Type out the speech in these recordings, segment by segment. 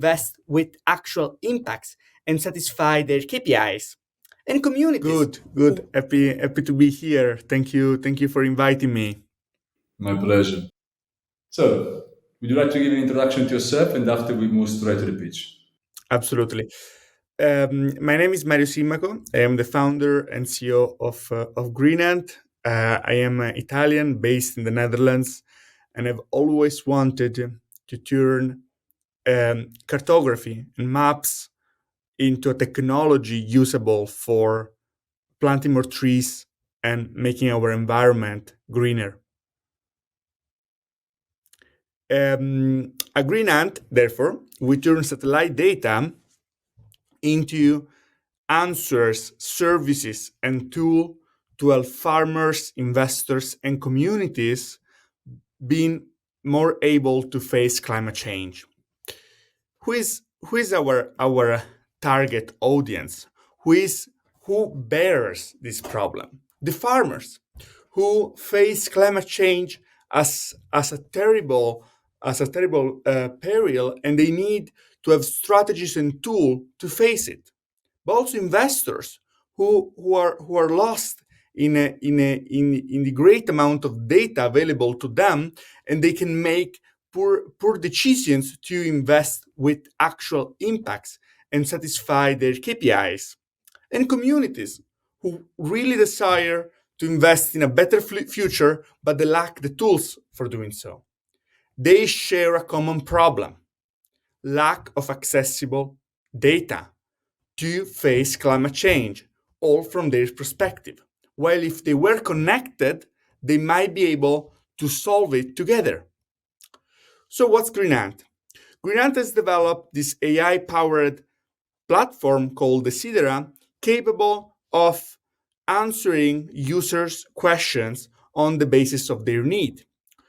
invest with actual impacts and satisfy their KPIs. And communities. Good. Happy to be here. Thank you for inviting me. My pleasure. So, would you like to give an introduction to yourself and after we move straight to the pitch? Absolutely. My name is Mario Simmaco. I am the founder and CEO of GreenAnt. I am Italian, based in the Netherlands, and I've always wanted to turn cartography and maps into a technology usable for planting more trees and making our environment greener. At GreenAnt, therefore, we turn satellite data into answers, services, and tools to help farmers, investors, and communities being more able to face climate change. Who is our target audience? Who bears this problem? The farmers who face climate change as a terrible peril, and they need to have strategies and tools to face it. But also investors who are lost in the great amount of data available to them, and they can make poor decisions to invest with actual impacts and satisfy their KPIs. And communities who really desire to invest in a better future, but they lack the tools for doing so. They share a common problem: lack of accessible data to face climate change, all from their perspective. While if they were connected, they might be able to solve it together. So what's GreenAnt? GreenAnt has developed this AI-powered platform called Desidera, capable of answering users' questions on the basis of their need.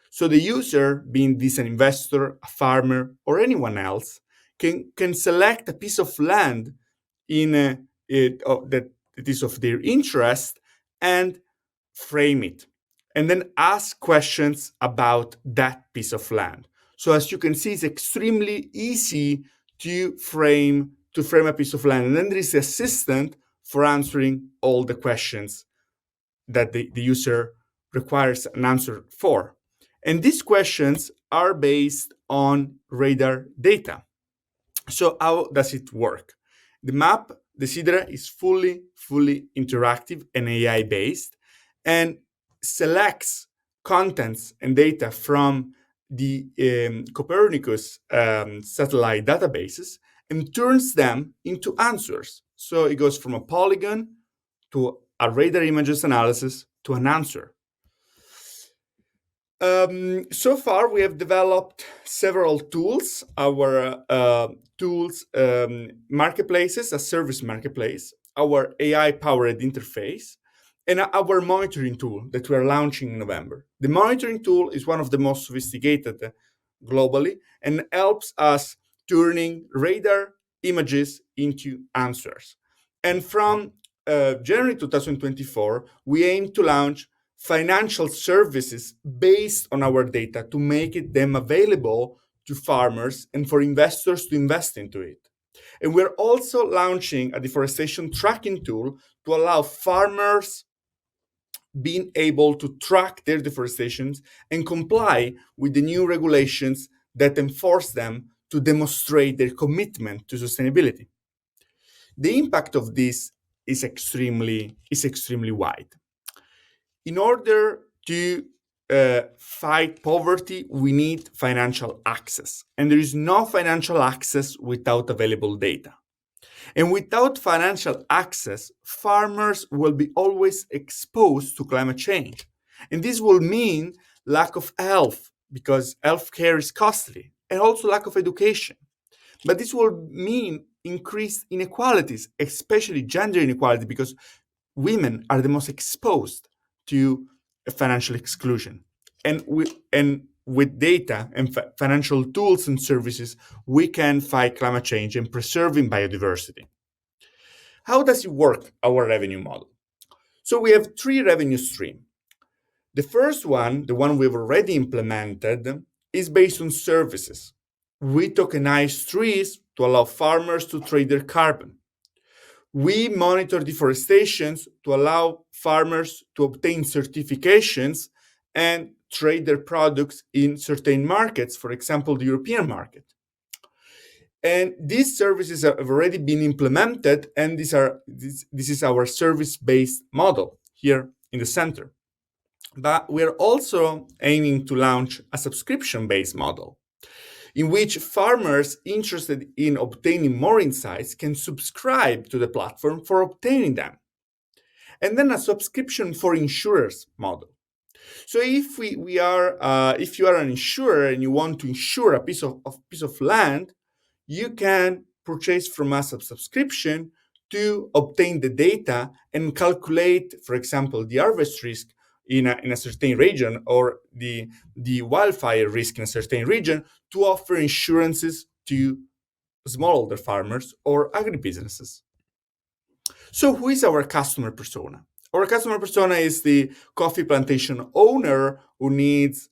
So the user, being this an investor, a farmer, or anyone else, can select a piece of land that is of their interest and frame it, and then ask questions about that piece of land. So as you can see, it's extremely easy to frame a piece of land, and then there is the assistant for answering all the questions that the user requires an answer for. And these questions are based on radar data. So how does it work? The map, the Sidra, is fully interactive and AI based, and selects contents and data from the Copernicus satellite databases and turns them into answers. So it goes from a polygon to a radar images analysis to an answer. So far, we have developed several tools. Our tools marketplaces, a service marketplace, our AI-powered interface, and our monitoring tool that we are launching in November. The monitoring tool is one of the most sophisticated globally and helps us turning radar images into answers. And from January 2024, we aim to launch financial services based on our data to make them available to farmers and for investors to invest into it. And we're also launching a deforestation tracking tool to allow farmers being able to track their deforestations and comply with the new regulations that enforce them to demonstrate their commitment to sustainability. The impact of this is extremely wide. In order to fight poverty, we need financial access. And there is no financial access without available data. And without financial access, farmers will be always exposed to climate change. And this will mean lack of health, because healthcare is costly, and also lack of education. But this will mean increased inequalities, especially gender inequality, because women are the most exposed to financial exclusion. And with data and financial tools and services, we can fight climate change and preserving biodiversity. How does it work, our revenue model? So we have three revenue streams. The first one, the one we've already implemented, is based on services. We tokenize trees to allow farmers to trade their carbon. We monitor deforestation to allow farmers to obtain certifications and trade their products in certain markets, for example, the European market. And these services have already been implemented, and this is our service-based model here in the center. But we're also aiming to launch a subscription-based model in which farmers interested in obtaining more insights can subscribe to the platform for obtaining them. And then a subscription for insurers model. So if if you are an insurer and you want to insure a piece of land, you can purchase from us a subscription to obtain the data and calculate, for example, the harvest risk in a certain region or the wildfire risk in a certain region to offer insurances to smallholder farmers or agribusinesses. So who is our customer persona? Our customer persona is the coffee plantation owner who needs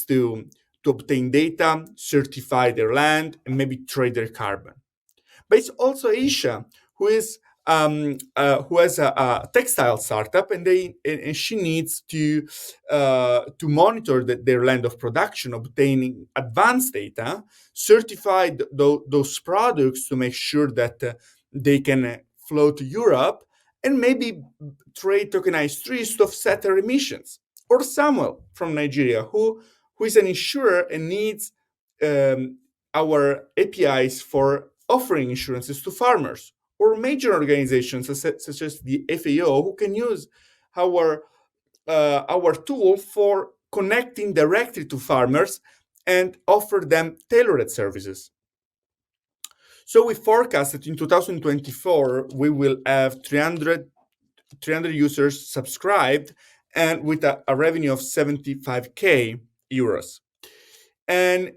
to obtain data, certify their land, and maybe trade their carbon. But it's also Aisha, who has a textile startup, and she needs to monitor their land of production, obtaining advanced data, certify those products to make sure that they can flow to Europe, and maybe trade tokenized trees to offset their emissions. Or Samuel from Nigeria, who is an insurer and needs our APIs for offering insurances to farmers, or major organizations such as the FAO, who can use our tool for connecting directly to farmers and offer them tailored services. So we forecast that in 2024 we will have 300 users subscribed and with a revenue of 75k euros. And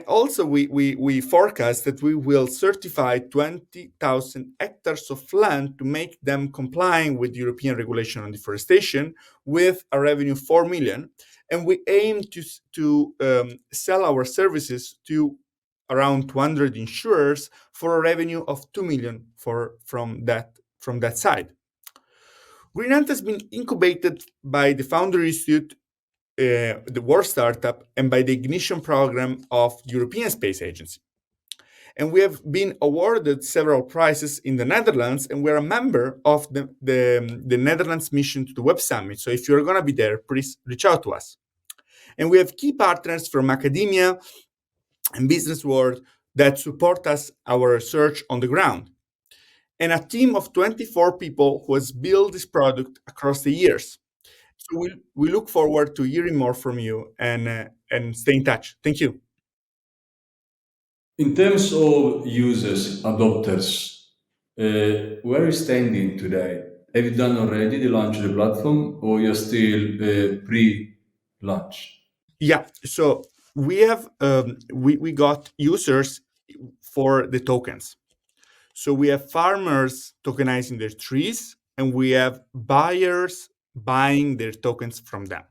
also we forecast that we will certify 20,000 hectares of land to make them complying with European regulation on deforestation with a revenue of 4 million. And we aim to sell our services to around 200 insurers for a revenue of 2 million from that side. GreenAnt has been incubated by the Founder Institute, the World Startup, and by the Ignition program of the European Space Agency. And we have been awarded several prizes in the Netherlands, and we're a member of the Netherlands mission to the Web Summit. So if you're going to be there, please reach out to us. And we have key partners from academia and business world that support us, our research on the ground. And a team of 24 people who has built this product across the years. So we look forward to hearing more from you and stay in touch. Thank you. In terms of users, adopters, where are you standing today? Have you done already the launch of the platform, or you're still pre-launch? Yeah, so we have we got users for the tokens. So we have farmers tokenizing their trees, and we have buyers buying their tokens from them.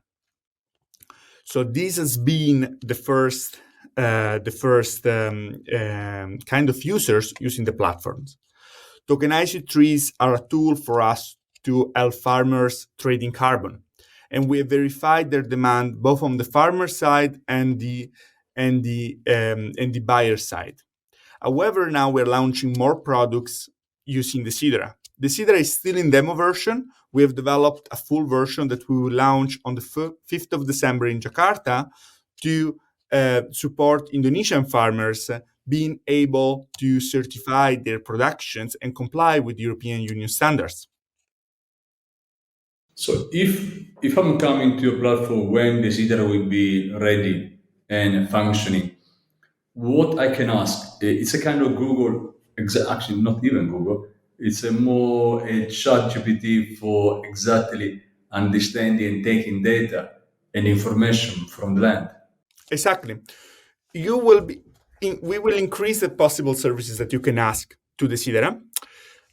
So this has been the first kind of users using the platforms. Tokenized trees are a tool for us to help farmers trading carbon, and we have verified their demand both on the farmer side and the buyer side. However, now we're launching more products using the Sidra. The Sidra is still in demo version. We have developed a full version that we will launch on the 5th of December in Jakarta to support Indonesian farmers being able to certify their productions and comply with European Union standards. So if I'm coming to your platform when the Sidra will be ready and functioning, what I can ask, it's a kind of Google, actually not even Google, it's a more a chat GPT for exactly understanding and taking data and information from the land. Exactly. We will increase the possible services that you can ask to the Sidra.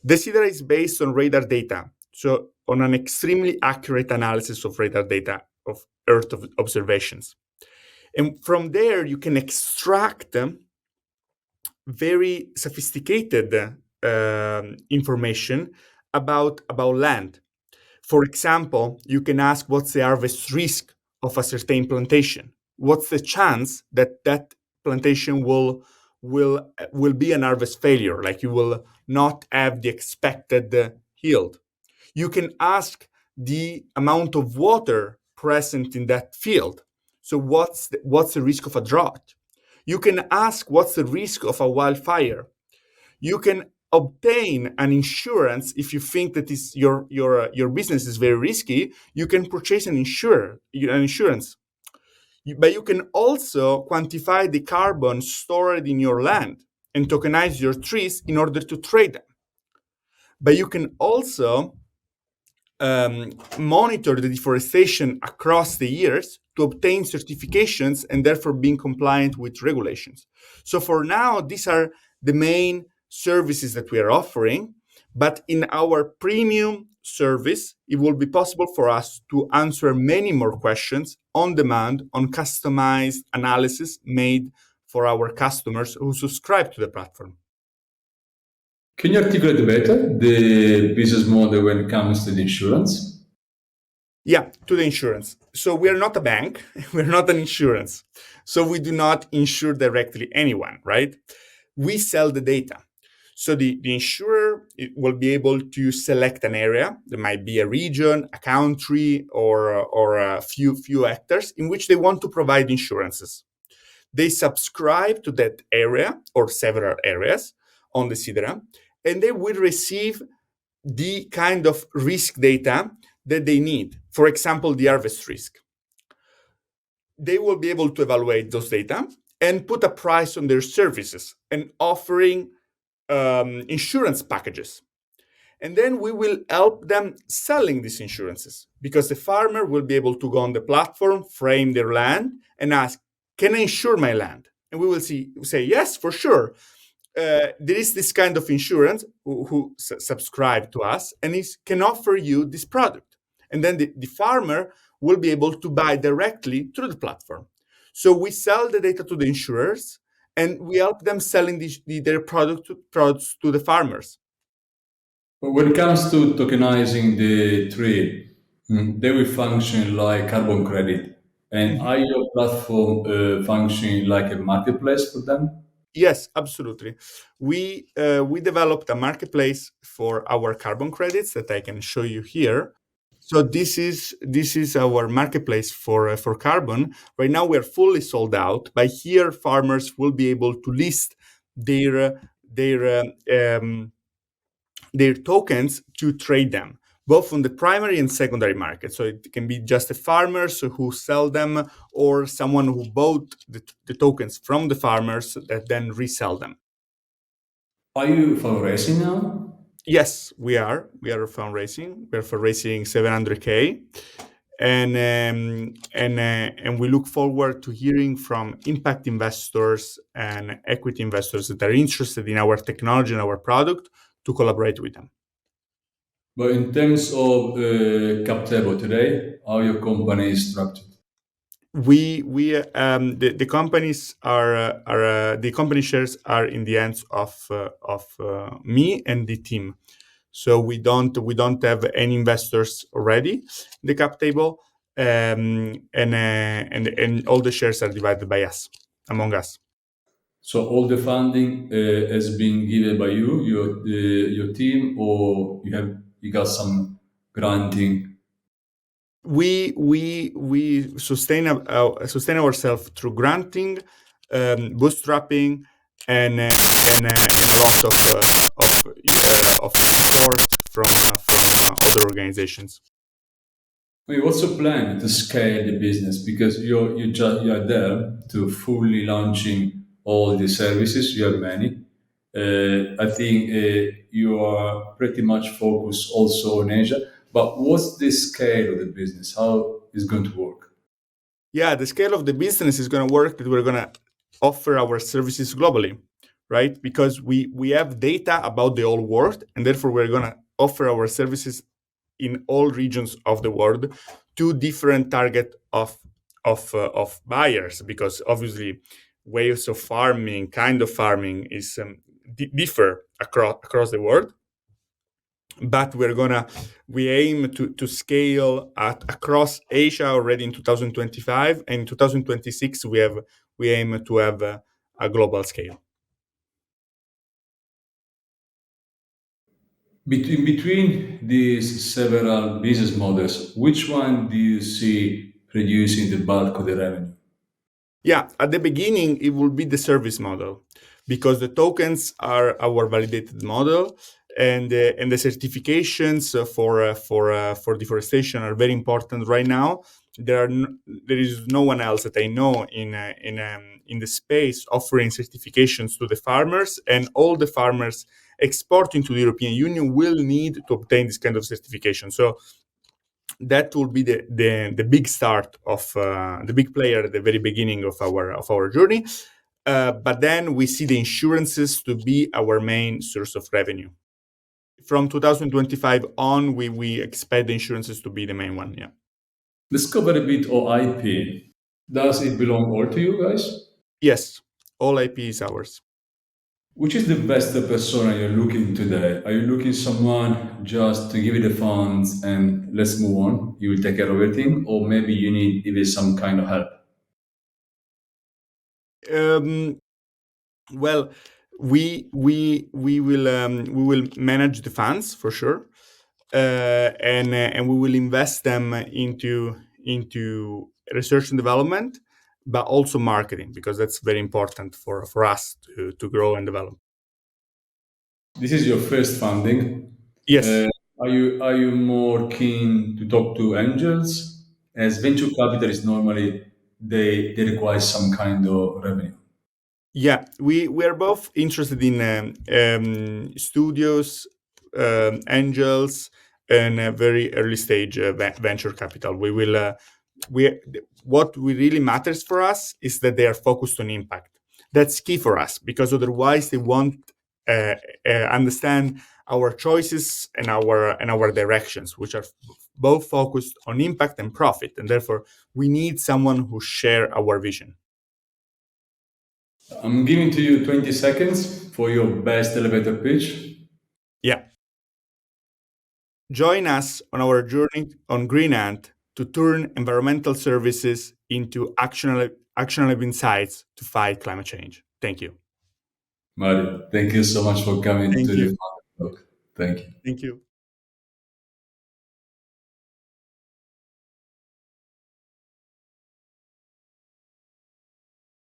The Sidra is based on radar data, so on an extremely accurate analysis of radar data of Earth observations. And from there, you can extract very sophisticated information about land. For example, you can ask what's the harvest risk of a certain plantation. What's the chance that that plantation will be an harvest failure, like you will not have the expected yield. You can ask the amount of water present in that field. So what's the risk of a drought? You can ask what's the risk of a wildfire. You can obtain an insurance if you think that your business is very risky. You can purchase an insurance. But you can also quantify the carbon stored in your land and tokenize your trees in order to trade them. But you can also monitor the deforestation across the years to obtain certifications and therefore being compliant with regulations. So for now, these are the main services that we are offering. But in our premium service, it will be possible for us to answer many more questions on demand on customized analysis made for our customers who subscribe to the platform. Can you articulate better the business model when it comes to the insurance? Yeah, to the insurance. So we are not a bank, we're not an insurance. So we do not insure directly anyone, right? We sell the data. So the insurer will be able to select an area. There might be a region, a country, or a few hectares in which they want to provide insurances. They subscribe to that area or several areas on the Sidera, and they will receive the kind of risk data that they need. For example, the harvest risk. They will be able to evaluate those data and put a price on their services and offering insurance packages. And then we will help them selling these insurances because the farmer will be able to go on the platform, frame their land, and ask, can I insure my land? And we will say, yes, for sure. There is this kind of insurance who subscribe to us and can offer you this product. And then the farmer will be able to buy directly through the platform. So we sell the data to the insurers and we help them selling their products to the farmers. But when it comes to tokenizing the tree, they will function like carbon credit. And are your platform functioning like a marketplace for them? Yes, absolutely. We developed a marketplace for our carbon credits that I can show you here. So this is our marketplace for carbon. Right now we're fully sold out. By here, farmers will be able to list their tokens to trade them, both on the primary and secondary market. So it can be just the farmers who sell them or someone who bought the tokens from the farmers that then resell them. Are you fundraising now? Yes, we are. We are fundraising. We're fundraising 700K. And we look forward to hearing from impact investors and equity investors that are interested in our technology and our product to collaborate with them. But in terms of cap table today, how your company is structured? The companies are the company shares are in the hands of me and the team. So we don't have any investors already. The cap table and all the shares are divided by us among us. So all the funding has been given by you, your team, or you got some granting? We sustain ourselves through granting, bootstrapping, and a lot of support from other organizations. I mean, what's your plan to scale the business? Because you are there to fully launching all the services. You have many. I think you are pretty much focused also on Asia. But what's the scale of the business? How is it going to work? Yeah, the scale of the business is going to work that we're going to offer our services globally, right? Because we have data about the whole world, and therefore we're going to offer our services in all regions of the world to different target of buyers. Because obviously ways of farming, kind of farming is differ across the world. But we aim to scale across Asia already in 2025, and in 2026 we aim to have a global scale. Between these several business models, which one do you see producing the bulk of the revenue? Yeah, at the beginning, it will be the service model because the tokens are our validated model, and the certifications for deforestation are very important right now. There is no one else that I know in the space offering certifications to the farmers, and all the farmers exporting to the European Union will need to obtain this kind of certification. So that will be the big start of the big player at the very beginning of our journey. But then we see the insurances to be our main source of revenue. From 2025 on, we expect the insurances to be the main one. Yeah. Let's cover a bit of IP. Does it belong all to you guys? Yes, all IP is ours. Which is the best persona you're looking today? Are you looking someone just to give you the funds and let's move on? You will take care of everything, or maybe you need even some kind of help? Um, well, we will manage the funds for sure, and we will invest them into research and development, but also marketing, because that's very important for us to grow and develop. This is your first funding. Yes. Are you more keen to talk to angels? As venture capital is normally they require some kind of revenue. Yeah, we are both interested in studios, angels, and very early stage venture capital. We what we really matters for us is that they are focused on impact. That's key for us, because otherwise they won't understand our choices and our directions, which are both focused on impact and profit, and therefore we need someone who share our vision. I'm giving to you 20 seconds for your best elevator pitch. Yeah. Join us on our journey on GreenAnt to turn environmental services into actionable insights to fight climate change. Thank you. Mario, thank you so much for coming Thank to the you. talk. Thank you. Thank you.